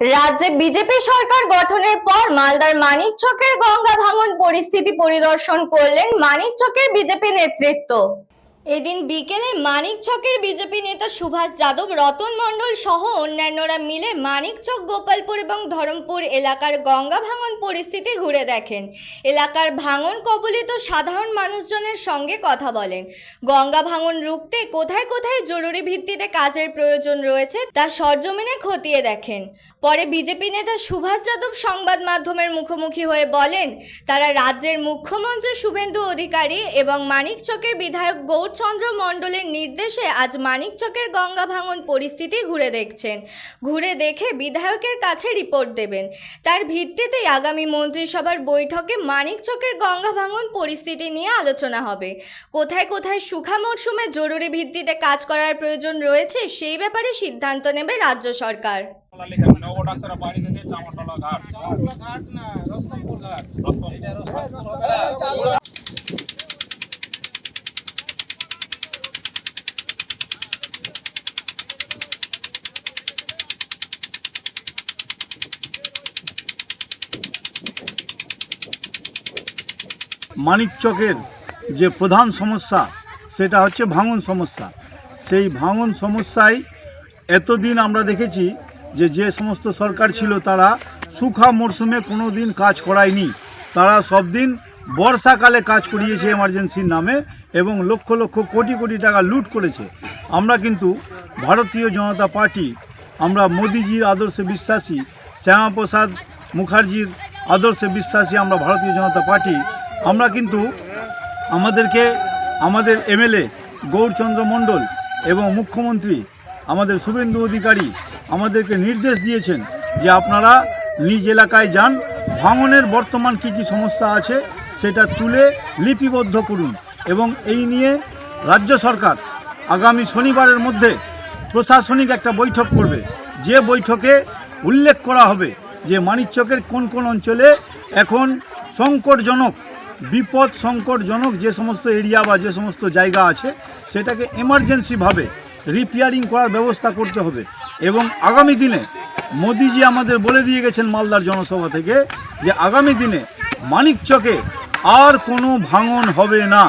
রাজ্যে বিজেপি সরকার গঠনের পর মালদার মানিকচকের গঙ্গা ভাঙন পরিস্থিতি পরিদর্শন করলেন মানিকচকের বিজেপি নেতৃত্ব। এদিন বিকেলে মানিকচকের বিজেপি নেতা সুভাষ যাদব, রতন মণ্ডল সহ অন্যান্যরা মিলে মানিকচক, গোপালপুর এবং ধরমপুর এলাকার গঙ্গা ভাঙন পরিস্থিতি ঘুরে দেখেন। এলাকার ভাঙন কবলিত সাধারণ মানুষজনের সঙ্গে কথা বলেন। গঙ্গা ভাঙন রুখতে কোথায় কোথায় জরুরি ভিত্তিতে কাজের প্রয়োজন রয়েছে তা সরজমিনে খতিয়ে দেখেন। পরে বিজেপি নেতা সুভাষ যাদব সংবাদ মাধ্যমের মুখোমুখি হয়ে বলেন, তারা রাজ্যের মুখ্যমন্ত্রী শুভেন্দু অধিকারী এবং মানিকচকের বিধায়ক গৌরচন্দ্র মণ্ডলের নির্দেশে আজ মানিকচকের গঙ্গা ভাঙন পরিস্থিতি ঘুরে দেখছেন। ঘুরে দেখে বিধায়কের কাছে রিপোর্ট দেবেন। তার ভিত্তিতেই আগামী মন্ত্রিসভার বৈঠকে মানিকচকের গঙ্গা ভাঙন পরিস্থিতি নিয়ে আলোচনা হবে। কোথায় কোথায় শুখা মরশুমে জরুরি ভিত্তিতে কাজ করার প্রয়োজন রয়েছে সেই ব্যাপারে সিদ্ধান্ত নেবে রাজ্য সরকার। মানিকচকের যে প্রধান সমস্যা সেটা হচ্ছে ভাঙন সমস্যা। সেই ভাঙন সমস্যায় এতদিন আমরা দেখেছি যে সমস্ত সরকার ছিল তারা শুখা মরশুমে কোনো দিন কাজ করায়নি। তারা সব দিন বর্ষাকালে কাজ করিয়েছে এমার্জেন্সির নামে এবং লক্ষ লক্ষ কোটি কোটি টাকা লুট করেছে। আমরা কিন্তু ভারতীয় জনতা পার্টি, আমরা মোদিজির আদর্শে বিশ্বাসী, শ্যামাপ্রসাদ মুখার্জির আদর্শে বিশ্বাসী আমরা ভারতীয় জনতা পার্টি। আমরা কিন্তু আমাদের এমএলএ গৌরচন্দ্র মণ্ডল এবং মুখ্যমন্ত্রী আমাদের শুভেন্দু অধিকারী আমাদেরকে নির্দেশ দিয়েছেন যে আপনারা নিজ এলাকায় যান, ভাঙনের বর্তমান কী কী সমস্যা আছে সেটা তুলে লিপিবদ্ধ করুন এবং এই নিয়ে রাজ্য সরকার আগামী শনিবারের মধ্যে প্রশাসনিক একটা বৈঠক করবে। যে বৈঠকে উল্লেখ করা হবে যে মানিকচকের কোন কোন অঞ্চলে এখন সংকটজনক যে সমস্ত এরিয়া বা যে সমস্ত জায়গা আছে সেটাকে এমার্জেন্সিভাবে রিপেয়ারিং করার ব্যবস্থা করতে হবে। এবং আগামী দিনে মোদিজি আমাদের বলে দিয়ে গেছেন মালদার জনসভা থেকে যে আগামী দিনে মানিকচকে আর কোনো ভাঙন হবে না,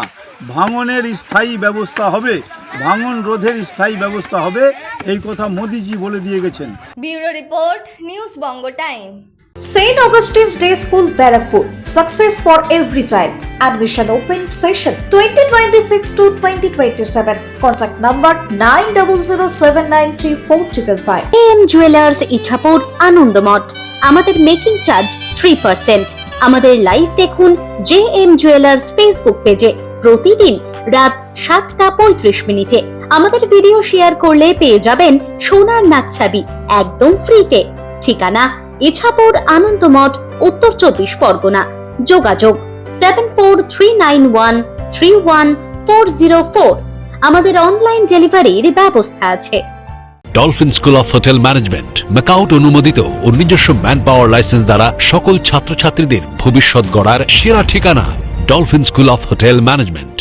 ভাঙনের স্থায়ী ব্যবস্থা হবে, ভাঙন রোধের স্থায়ী ব্যবস্থা হবে, এই কথা মোদিজি বলে দিয়ে গেছেন। Bureau report, news Banga time. St. Augustine's Day School, Barakpur. Success for every child. Admission open session 2026 to 2027. Contact number 9007934555. AM Jewelers Ichapur Anandamath. আমাদের মেকিং চার্জ 3%। আমাদের লাইভ দেখুন JM Jewelers ফেসবুক পেজে প্রতিদিন রাত 7:35 আমাদের ভিডিও শেয়ার করলে পেয়ে যাবেন সোনার নাকছাবি একদম ফ্রিতে। ঠিকানা ইছাপুর আনন্দমঠ, উত্তর 24 পরগনা। যোগাযোগ 7439131404। আমাদের অনলাইন ডেলিভারির ব্যবস্থা আছে। Dolphin school of hotel management MAKAUT অনুমোদিত ও নিজস্ব ম্যান পাওয়ার লাইসেন্স দ্বারা সকল ছাত্রছাত্রীদের ভবিষ্যৎ গড়ার সেরা ঠিকানা dolphin school of hotel management.